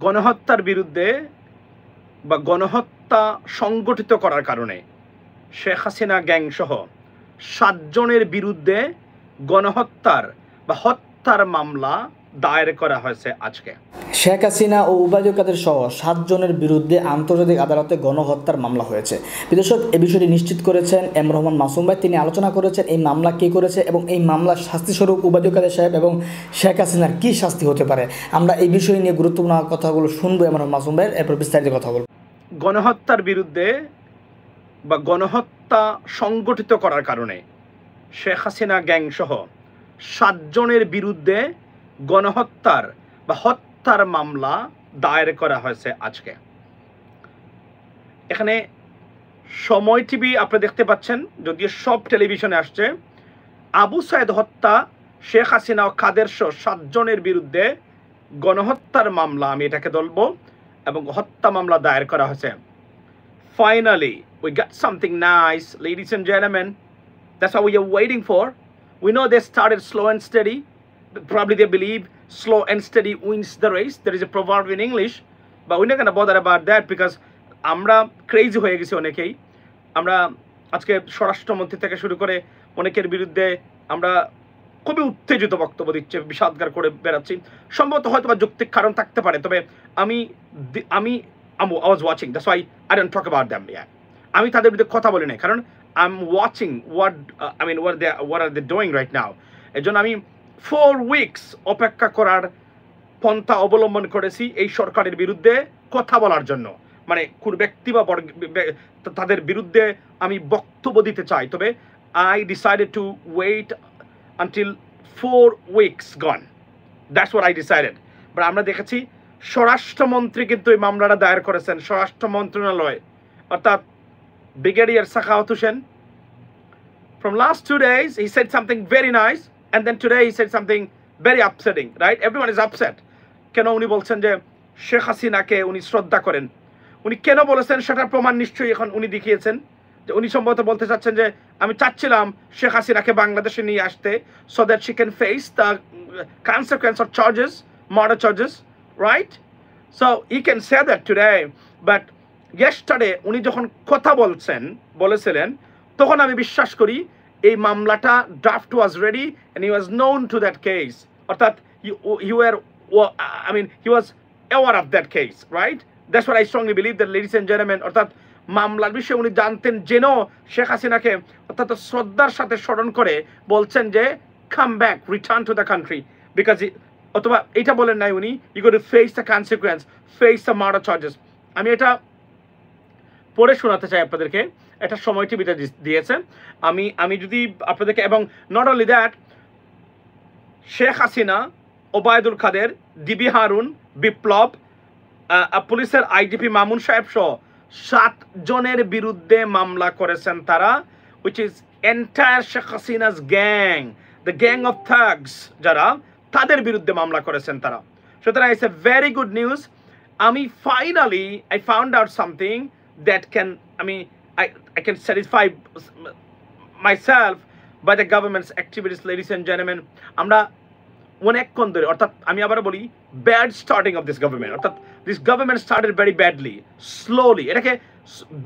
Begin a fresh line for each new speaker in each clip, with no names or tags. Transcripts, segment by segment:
গণহত্যার বিরুদ্ধে বা গণহত্যা সংগঠিত করার কারণে শেখ হাসিনা গ্যাংসহ ৭ জনের বিরুদ্ধে গণহত্যার বা হত্যার মামলা দায়ের করা হয়েছে আজকে।
শেখ হাসিনা ও ওবায়দুল কাদের সহ ৭ জনের বিরুদ্ধে আন্তর্জাতিক আদালতে গণহত্যার মামলা হয়েছে। দর্শক, এ বিষয়টি নিশ্চিত করেছেন এম রহমান মাসুম ভাই। তিনি আলোচনা করেছেন এই মামলা কে করেছে এবং এই মামলার শাস্তিস্বরূপ ওবায়দুল কাদের সাহেব এবং শেখ হাসিনার কী শাস্তি হতে পারে। আমরা এই বিষয় নিয়ে গুরুত্বপূর্ণ কথাগুলো শুনবো এম রহমান মাসুম ভাইয়ের, এরপর বিস্তারিত কথা বলবো।
গণহত্যার বিরুদ্ধে বা গণহত্যা সংগঠিত করার কারণে শেখ হাসিনা গ্যাংসহ ৭ জনের বিরুদ্ধে গণহত্যার বা হত্যার মামলা দায়ের করা হয়েছে আজকে। এখানে সময় টিভি আপনি দেখতে পাচ্ছেন, যদিও সব টেলিভিশনে আসছে। আবু সাইদ হত্যা, শেখ হাসিনা ও কাদের সহ ৭ জনের বিরুদ্ধে গণহত্যার মামলা, আমি এটাকে বলবো, এবং হত্যা মামলা দায়ের করা হয়েছে। Finally, we got something nice, ladies and gentlemen. That's what we are waiting for. We know they started slow and steady. Probably they believe slow and steady wins the race. There is a proverb in English, but we're not going to bother about that because আমরা crazy হয়ে গেছি অনেকেই। আমরা আজকে স্বরাষ্ট্রমন্ত্রী থেকে শুরু করে অনেকের বিরুদ্ধে আমরা খুবই উত্তেজিত বক্তব্য দিচ্ছে, বিষাদগার করে বেড়াচ্ছি। সম্ভবত হয়তো বা যৌক্তিক কারণ থাকতে পারে, তবে I was watching. That's why I don't talk about them yet. আমি তাদের বিরুদ্ধে কথা বলি না, কারণ I'm watching what are they doing right now. এজন্য আমি 4 weeks অপেক্ষা করার পন্থা অবলম্বন করেছি এই সরকারের বিরুদ্ধে কথা বলার জন্য। মানে কোন ব্যক্তি বা তাদের বিরুদ্ধে আমি বক্তব্য দিতে চাই, তবে I decided to wait until 4 weeks gone. That's what I decided. But আমরা দেখেছি স্বরাষ্ট্রমন্ত্রী কিন্তু এই মামলাটা দায়ের করেছেন, স্বরাষ্ট্র মন্ত্রণালয়, অর্থাৎ brigadier Sakhawat Hossain. From last 2 days he said something very nice and then today he said something very upsetting, right? Everyone is upset. কেন উনি বলছেন যে শেখ হাসিনাকে উনি শ্রদ্ধা করেন। উনি কেন বলেছেন সেটার প্রমাণ নিশ্চয়ই এখন উনি দেখিয়েছেন। যে উনি সম্ভবত বলতে চাচ্ছেন যে আমি চাচ্ছিলাম শেখ হাসিনাকে বাংলাদেশে নিয়ে আসতে so that she can face the consequence of charges, murder charges, right? So he can say that today, but yesterday উনি যখন কথা বলেছিলেন তখন আমি বিশ্বাস করি এই মামলাটা draft was ready and he was known to that case. অর্থাৎ he was aware of that case, right? That's what I strongly believe, that ladies and gentlemen, অর্থাৎ মামলার বিষয়ে উনি জানতেন, যেন শেখ হাসিনাকে অর্থাৎ শ্রদ্ধার সাথে স্মরণ করে বলছেন যে come back, return to the country, because অথবা এটা বলেন নাই উনি you got to face the consequence, face the murder charges. আমি এটা পড়ে শোনাতে চাই আপনাদেরকে, এটা সময় টিভিতে দিয়েছে। আমি যদি আপনাদেরকে, এবং not only that, Sheikh Hasina, Obaidul Quader, DB Harun, Biplob, পুলিশের আইজিপি মামুন সাহেব সহ ৭ জনের বিরুদ্ধে মামলা করেছেন তারা, which is entire Sheikh Hasina's gang, the gang of thugs, যারা তাদের বিরুদ্ধে মামলা করেছেন তারা। সুতরাং it's a very good news. আমি finally I found out something that I can satisfy myself by the government's activities, ladies and gentlemen. আমরা অনেকক্ষণ ধরে, অর্থাৎ আমি আবার বলি, bad starting of this government, অর্থাৎ this government started very badly, slowly. এটাকে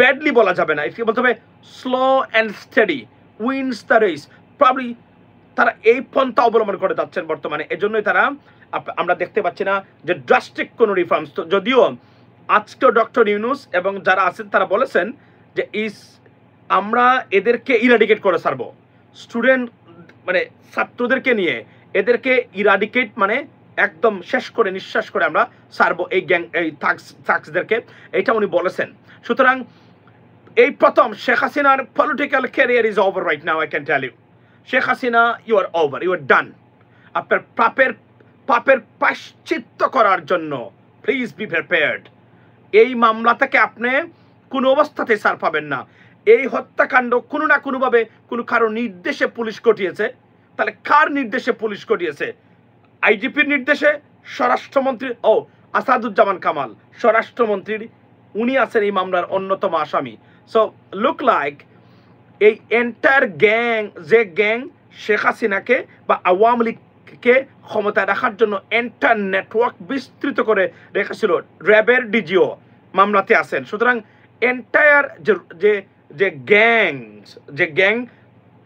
ব্যাডলি বলা যাবে না, এটাকে বলতে হবে slow and steady wins the race. Probably তারা এই পন্থা অবলম্বন করে যাচ্ছেন বর্তমানে। এজন্যই তারা, আমরা দেখতে পাচ্ছি না যে ড্রাস্টিক কোনো রিফর্মস। তো যদিও আজকেও ডক্টর ইউনূস এবং যারা আছেন তারা বলেছেন যে আমরা এদেরকে ইরাডিকেট করে ছাড়বো, স্টুডেন্ট মানে ছাত্রদেরকে নিয়ে এদেরকে ইরাডিকেট মানে একদম শেষ করে নিঃশ্বাস করে আমরা ছাড়বো এই গ্যাং, এই থাগসদেরকে, এটা উনি বলেছেন। সুতরাং এই প্রথম শেখ হাসিনার political career is over right now, I can tell you. Sheikh Hasina, you are over, you are done. আপনার পাপের প্রায়শ্চিত্ত করার জন্য প্লিজ বি প্রিপেয়ার্ড। এই মামলা থেকে আপনি কোনো অবস্থাতেই ছাড় পাবেন না। এই হত্যাকাণ্ড কোনো না কোনোভাবে কোনো কারো নির্দেশে পুলিশ ঘটিয়েছে। তাহলে কার নির্দেশে পুলিশ ঘটিয়েছে? আইজিপির নির্দেশে, স্বরাষ্ট্রমন্ত্রী আসাদুজ্জামান কামাল স্বরাষ্ট্রমন্ত্রীর, উনি আছেন এই মামলার অন্যতম আসামি। সো লুক লাইক এই এন্টায়ার গ্যাং, যে গ্যাং শেখ হাসিনাকে বা আওয়ামী লীগ কে ক্ষমতায় রাখার জন্য এন্টার নেটওয়ার্ক বিস্তৃত করে রেখেছিল। র্যাবের ডিজিও মামলাতে আছেন। সুতরাং এন্টায়ার যে গ্যাং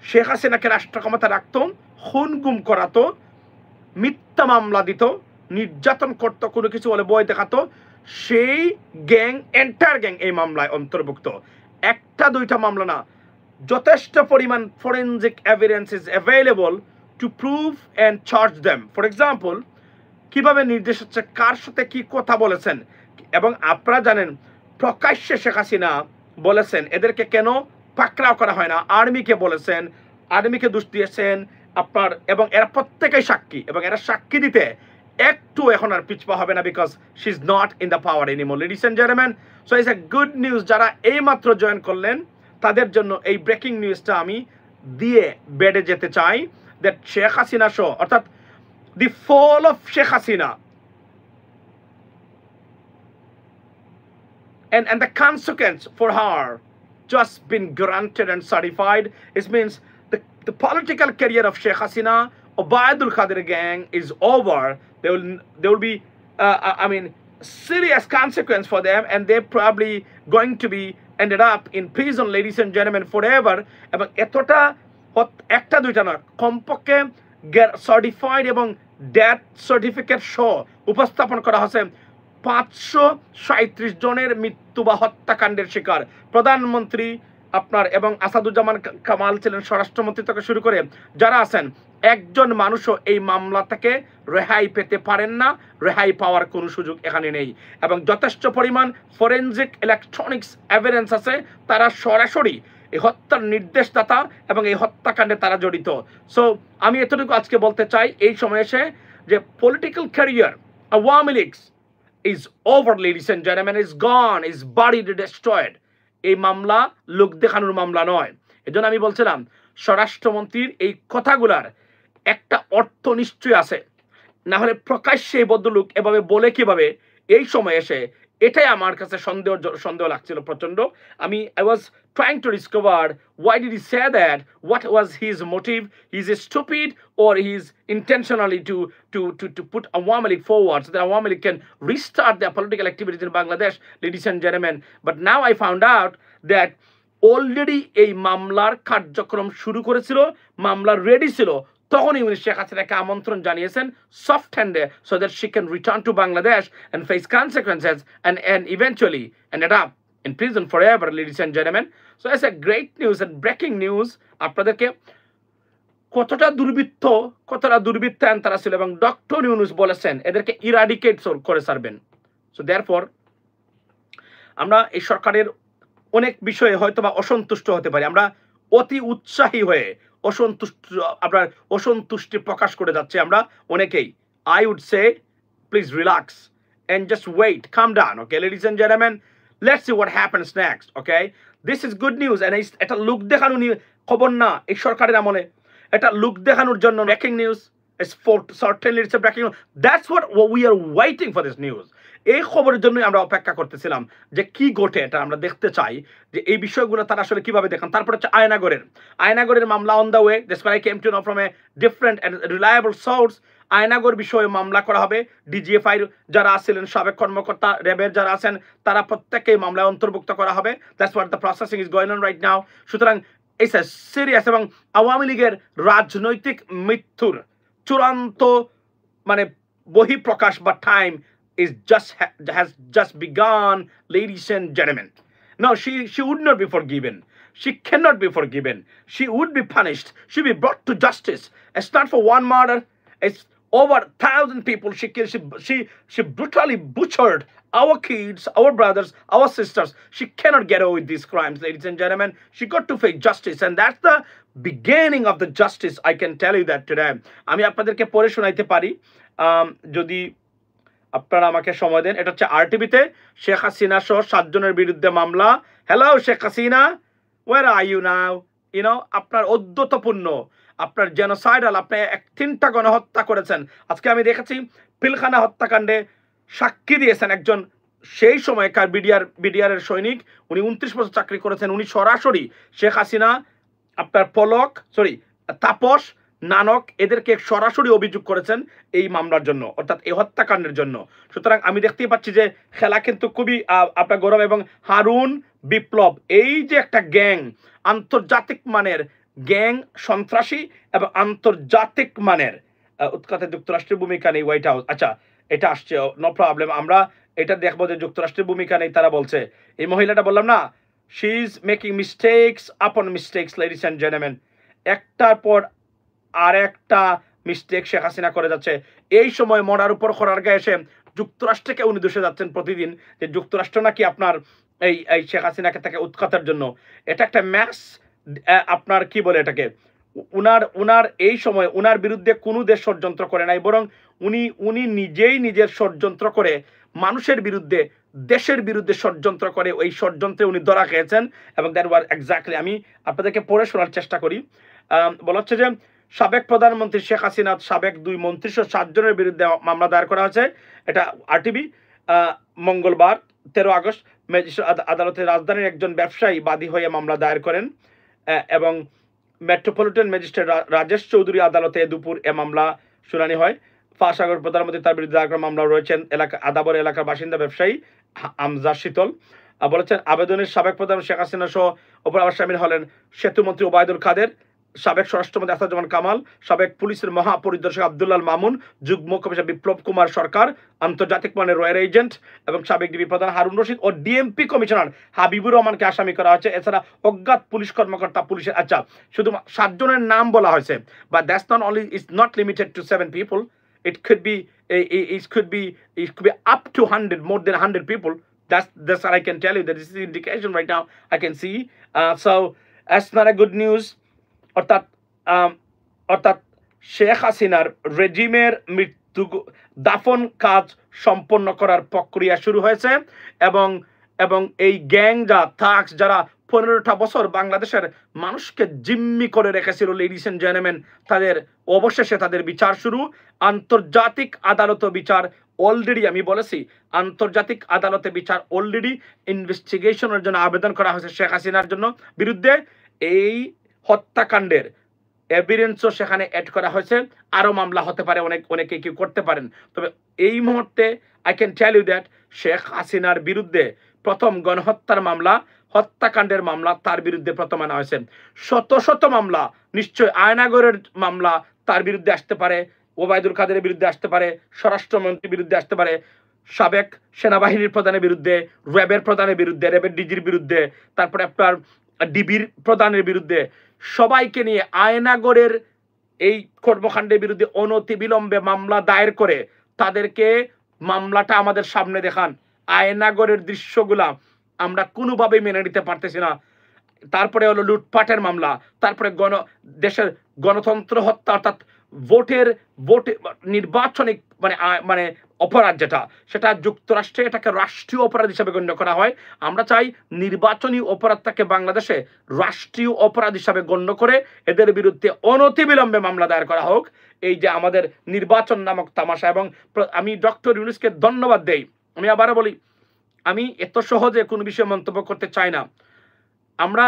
শেখ হাসিনাকে রাষ্ট্র ক্ষমতা রাখত, খুন গুম করাতো, মিথ্যা মামলা দিত, নির্যাতন করতো, কোনো কিছু বলে বই দেখাতো, সেই গ্যাং এন্টায়ার গ্যাং এই মামলায় অন্তর্ভুক্ত। একটা দুইটা মামলা না, যথেষ্ট পরিমাণ forensic evidence is available to prove and charge them. For example, কিভাবে নির্দেশ হচ্ছে, কার সাথে কি কথা বলেছেন, এবং আপনারা জানেন প্রকাশ্যে শেখ হাসিনা বলেছেন এদেরকে কেন পাকড়াও করা হয় না, আর্মিকে বলেছেন, আর্মিকে দোষ দিয়েছেন আপনার, এবং এরা প্রত্যেকেই সাক্ষী, এবং এরা সাক্ষী দিতে একটু এখন আর পিছপা হবে না, because she is not in the power anymore. Ladies and gentleman, so it's a good news. যারা এইমাত্র জয়েন করলেন তাদের জন্য এই ব্রেকিং নিউজটা আমি দিয়ে বেডে যেতে চাই, দ্যাট শেখ হাসিনা শো, অর্থাৎ the fall of Sheikh Hasina and the consequence for her just been granted and certified. It means the political career of Sheikh Hasina, Obaidul Qadir gang is over. There will be serious consequence for them, and they're probably going to be ended up in prison, ladies and gentlemen, forever. এবং এতটা একটা দুইটা না, কমপক্ষে certified এবং death certificate সহ উপস্থাপন করা হয়েছে 537 জনের মৃত্যু বা হত্যাকাণ্ডের শিকার। প্রধানমন্ত্রী আপনার এবং আসাদুজ্জামান কামাল ছিলেন স্বরাষ্ট্রমন্ত্রী থেকে শুরু করে যারা আছেন, একজন মানুষও এই মামলা থেকে রেহাই পেতে পারেন না, রেহাই পাওয়ার কোনো সুযোগ এখানে নেই। এবং যথেষ্ট পরিমাণ ফরেনজিক ইলেকট্রনিক্স এভিডেন্স আছে, তারা সরাসরি এই হত্যার নির্দেশদাতা এবং এই হত্যাকাণ্ডে তারা জড়িত। সো আমি এতটুকু আজকে বলতে চাই এই সময় এসে, যে political career Awami League is over, ladies and gentlemen, is gone, is buried, destroyed. এই মামলা লোক দেখানোর মামলা নয়। এজন্য আমি বলছিলাম স্বরাষ্ট্রমন্ত্রীর এই কথাগুলার একটা অর্থ নিশ্চয় আছে, না হলে প্রকাশ্যে এই ভদ্রলোক এভাবে বলে কিভাবে এই সময় এসে, এটাই আমার কাছে সন্দেহ লাগছিল প্রচন্ড। I was trying to discover why did he say that, what was his motive, is he stupid or he's intentionally to put Awami League forward so that Awami League can restart their political activities in Bangladesh, ladies and gentlemen. But now I found out that already এই মামলার কার্যক্রম শুরু করেছিল, মামলা ready ছিল, তখনই উনি শেখ হাসিনাকে আমন্ত্রণ জানিয়েছেন soft হ্যান্ডে, so that she can return to Bangladesh and face consequences and eventually ended up in prison forever, ladies and gentlemen. So it's a great news and breaking news. আপনাদেরকে কতটা দুর্বৃত্তায়ন তারা ছিল, এবং ডক্টর ইউনুস বলেছেন এদেরকে ইরাডিকেট করে ছাড়বেন। So therefore আমরা এই সরকারের অনেক বিষয়ে হয়তো বা অসন্তুষ্ট হতে পারি, আমরা অতি উৎসাহী হয়ে অসন্তুষ্টি প্রকাশ করে যাচ্ছে আমরা অনেকেই। I would say please relax and just wait, calm down, okay ladies and gentlemen, let's see what happens next, okay? This is good news, and এটা লোক দেখানো খবর না এই সরকারের আমলে, এটা লোক দেখানোর জন্য breaking news. Certainly it's a breaking news. That's what we are waiting for, this news. এই খবরের জন্যই আমরা অপেক্ষা করতেছিলাম যে কি ঘটে, এটা আমরা দেখতে চাই যে এই বিষয়গুলো তারা আসলে কিভাবে দেখেন। তারপর হচ্ছে আয়নাগরের মামলা on the way, that's what I came to know from a different and reliable source. Aynaghar বিষয়ে মামলা করা হবে, ডিজিএফআই যারা আছিলেন সাবেক কর্মকর্তা, র্যাবের যারা আছেন, তারা প্রত্যেককেই মামলায় অন্তর্ভুক্ত করা হবে। That's what the processing is going on right now. সুতরাং ইটস এ সিরিয়াস, এবং আওয়ামী লীগের রাজনৈতিক মৃত্যুর চূড়ান্ত বহিঃপ্রকাশ বা time has just begun, ladies and gentlemen. No, she would not be forgiven. She cannot be forgiven. She would be punished. She'll be brought to justice. It's not for one murder. It's over 1,000 people she killed. She brutally butchered our kids, our brothers, our sisters. She cannot get away with these crimes, ladies and gentlemen. She got to face justice, and that's the beginning of the justice. I can tell you that today. আমি আপনাদেরকে পড়ে শোনাইতে পারি যদি আপনারা আমাকে সময় দেন। এটা হচ্ছে আরটিভিতে শেখ হাসিনা সহ 7 জনের বিরুদ্ধে মামলা। Hello Sheikh Hasina, where are you now? আপনার অদ্যতপূর্ণ, আপনার জেনোসাইডাল, আপনি 3টা গণহত্যা করেছেন। আজকে আমি দেখেছি পিলখানা হত্যাকাণ্ডে সাক্ষী দিয়েছেন একজন সেই সময়কার বিডিআরের সৈনিক, উনি 29 বছর চাকরি করেছেন। উনি সরাসরি শেখ হাসিনা, আপনার তাপস, নানক এদেরকে সরাসরি অভিযোগ করেছেন এই মামলার জন্য, অর্থাৎ এই হত্যাকাণ্ডের জন্য। সুতরাং আমি দেখতেই পাচ্ছি যে খেলা কিন্তু খুবই আপনার গৌরব। এবং হারুন বিপ্লব এই যে একটা গ্যাং, আন্তর্জাতিক মানের গ্যাং, সন্ত্রাসী এবং আন্তর্জাতিক মানের উৎখাতে যুক্তরাষ্ট্রের ভূমিকা নেই হোয়াইট হাউস। আচ্ছা, এটা আসছে, নো প্রবলেম, আমরা এটা দেখবো যে যুক্তরাষ্ট্রের ভূমিকা নেই। তারা বলছে এই মহিলাটা, বললাম না, শি ইজ মেকিং মিস্টেকস আপন মিস্টেকস লেডিস অ্যান্ড জেন্টলম্যান। একটার পর আর একটা মিস্টেক শেখ হাসিনা করে যাচ্ছে। এই সময় মরার উপর খরার গায়ে এসে যুক্তরাষ্ট্রকে উনি দোষে যাচ্ছেন প্রতিদিন, যে যুক্তরাষ্ট্র নাকি আপনার এই শেখ হাসিনাকে তাকে উৎখাতের জন্য। এটা একটা ম্যাস, আপনার কি বলে এটাকে, উনার এই সময় উনার বিরুদ্ধে কোনো দেশ ষড়যন্ত্র করে নাই, বরং উনি নিজেই নিজের ষড়যন্ত্র করে মানুষের বিরুদ্ধে, দেশের বিরুদ্ধে ষড়যন্ত্র করে ওই ষড়যন্ত্রে উনি ধরা খেয়েছেন। এবং দ্যাট ওয়াজ এক্স্যাক্টলি, আমি আপনাদেরকে পড়ে শোনার চেষ্টা করি। বলা হচ্ছে যে সাবেক প্রধানমন্ত্রী শেখ হাসিনা সাবেক 2 মন্ত্রী সহ 7 জনের বিরুদ্ধে মামলা দায়ের করা হয়েছে। এটা আরটিভি মঙ্গলবার 13 আগস্ট ম্যাজিস্ট্রেট আদালতে রাজধানীর একজন ব্যবসায়ী বাদী হয়ে মামলা দায়ের করেন এবং মেট্রোপলিটন ম্যাজিস্ট্রেট রাজেশ চৌধুরী আদালতে দুপুর এ মামলা শুনানি হয়। ফাঁসাগর প্রধানমন্ত্রী তার বিরুদ্ধে দায়ের করা মামলা রয়েছেন আদাবর এলাকার বাসিন্দা ব্যবসায়ী আমজা শীতল। বলেছেন আবেদনের সাবেক প্রধান শেখ হাসিনা সহ অপর সামিল হলেন সেতুমন্ত্রী ওবায়দুল কাদের, সাবেক স্বরাষ্ট্রমন্ত্রী আসাদুজ্জামান কামাল, সাবেক পুলিশের মহাপরিদর্শক আব্দুল্লাল মামুন, যুগ্ম কমিশনার বিপ্লব কুমার সরকার, আন্তর্জাতিক মানের রয়্যাল এজেন্ট এবং সাবেক ডিবি প্রধান হারুন রশিদ ও ডিএমপি কমিশনার হাবিবুর রহমানকে আসামি করা হয়েছে। এছাড়া অজ্ঞাত পুলিশ কর্মকর্তা, পুলিশের, আচ্ছা, শুধু 7 জনের নাম বলা হয়েছে, but that's not only, is not limited to 7 people, it could be up to 100, more than 100 people. That's what I can tell you, that this is the indication right now I can see. So that's not a good news. অর্থাৎ শেখ হাসিনার রেজিমের মৃত্যু দাফন কাজ সম্পন্ন করার প্রক্রিয়া শুরু হয়েছে এবং এই গ্যাং যারা 15টা বছর বাংলাদেশের মানুষকে জিম্মি করে রেখেছিল, লেডিস এন্ড জেন্টলম্যান, তাদের অবশেষে তাদের বিচার শুরু। আন্তর্জাতিক আদালত বিচার অলরেডি, আমি বলেছি আন্তর্জাতিক আদালতে বিচার অলরেডি ইনভেস্টিগেশনের জন্য আবেদন করা হয়েছে শেখ হাসিনার জন্য বিরুদ্ধে। এই হত্যাকাণ্ডের এভিডেন্সও সেখানে অ্যাড করা হয়েছে। আরও মামলা হতে পারে, অনেকে কেউ করতে পারেন। তবে এই মুহূর্তে I can tell you that Sheikh হাসিনার বিরুদ্ধে প্রথম গণহত্যার মামলা, হত্যাকাণ্ডের মামলা তার বিরুদ্ধে প্রথম আনা হয়েছে। শত শত মামলা, নিশ্চয় আয়নাগরের মামলা তার বিরুদ্ধে আসতে পারে, ওবায়দুল কাদেরের বিরুদ্ধে আসতে পারে, স্বরাষ্ট্রমন্ত্রীর বিরুদ্ধে আসতে পারে, সাবেক সেনাবাহিনীর প্রধানের বিরুদ্ধে, র্যাবের প্রধানের বিরুদ্ধে, র্যাবের ডিজির বিরুদ্ধে, তারপরে আপনার ডিবির প্রধানের বিরুদ্ধে, সবাইকে নিয়ে আয়নাগরের এই কর্মকাণ্ডের বিরুদ্ধে অনতিবিলম্বে মামলা দায়ের করে তাদেরকে মামলাটা আমাদের সামনে দেখান। আয়নাগরের দৃশ্যগুলা আমরা কোনোভাবেই মেনে নিতে পারতেছি না। তারপরে হলো লুটপাটের মামলা, তারপরে দেশের গণতন্ত্র হত্যা, অর্থাৎ ভোট নির্বাচনিক মানে অপরাধ যেটা, সেটা যুক্তরাষ্ট্রে এটাকে রাষ্ট্রীয় অপরাধ হিসাবে গণ্য করা হয়। আমরা চাই নির্বাচনী অপরাধটাকে বাংলাদেশে রাষ্ট্রীয় অপরাধ হিসাবে গণ্য করে এদের বিরুদ্ধে অনতিবিলম্বে মামলা দায়ের করা হোক। এই যে আমাদের নির্বাচন নামক তামাশা, এবং আমি ডক্টর ইউনূসকে ধন্যবাদ দেই। আমি আবারও বলি, আমি এত সহজে কোনো বিষয়ে মন্তব্য করতে চাই না। আমরা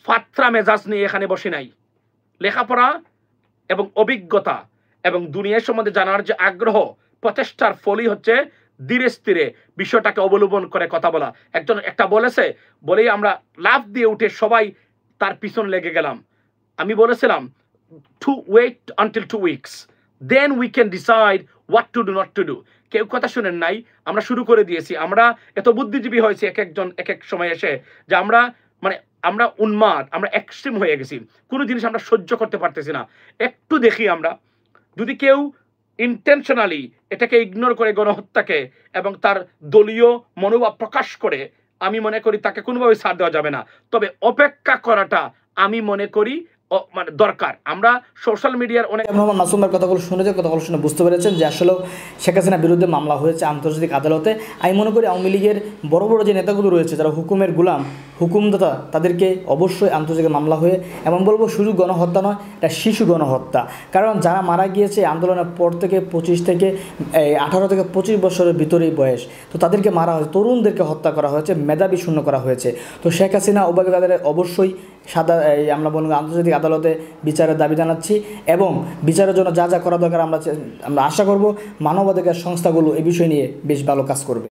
ফাত্রা মেজাজ নিয়ে এখানে বসি নাই। লেখাপড়া এবং অভিজ্ঞতা এবং দুনিয়ার সম্বন্ধে জানার যে আগ্রহ, প্রচেষ্টার ফলই হচ্ছে ধীরে স্থিরে বিষয়টাকে অবলম্বন করে কথা বলা। একটা বলেই আমরা লাফ দিয়ে উঠে সবাই তার পিছন লেগে গেলাম। আমি বলেছিলাম to wait until 2 weeks, then we can decide what to do, not to do. কেউ কথা শুনেন নাই, আমরা শুরু করে দিয়েছি। আমরা এত বুদ্ধিজীবী হয়েছি এক এক সময় এসে, যে আমরা উন্মাদ, আমরা এক্সট্রিম হয়ে গেছি। কোনো জিনিস আমরা সহ্য করতে পারতেছি না। একটু দেখি আমরা, যদি কেউ ইন্টেনশনালি এটাকে ইগনোর করে গণহত্যাকে এবং তার দলীয় মনোভাব প্রকাশ করে, আমি মনে করি তাকে কোনোভাবে ছাড় দেওয়া যাবে না। তবে অপেক্ষা করাটা আমি মনে করি দরকার। আমরা সোশ্যাল মিডিয়ার অনেক
মোহাম্মদ মাসুম ভাইয়ের কথাগুলো শুনে বুঝতে পেরেছেন যে আসলে শেখ হাসিনার বিরুদ্ধে মামলা হয়েছে আন্তর্জাতিক আদালতে। আমি মনে করি আওয়ামী লীগের বড় বড় যে নেতাগুলো রয়েছে, যারা হুকুমের গুলাম, হুকুমদাতা, তাদেরকে অবশ্যই আন্তর্জাতিক মামলা হয়ে, এমন বলবো শুধু গণহত্যা নয়, এটা শিশু গণহত্যা। কারণ যারা মারা গিয়েছে আন্দোলনের পর থেকে 18 থেকে 25 বছরের ভিতরেই বয়স, তো তাদেরকে মারা হয়েছে, তরুণদেরকে হত্যা করা হয়েছে, মেধাবী শূন্য করা হয়েছে। তো শেখ হাসিনা ওবায়দুল কাদেরের অবশ্যই আমরা বলব আন্তর্জাতিক আদালতে বিচারের দাবি জানাচ্ছি এবং বিচারের জন্য যা যা করা দরকার আমরা আশা করব মানবাধিকার সংস্থাগুলো এই বিষয় নিয়ে বেশ ভালো কাজ করবে।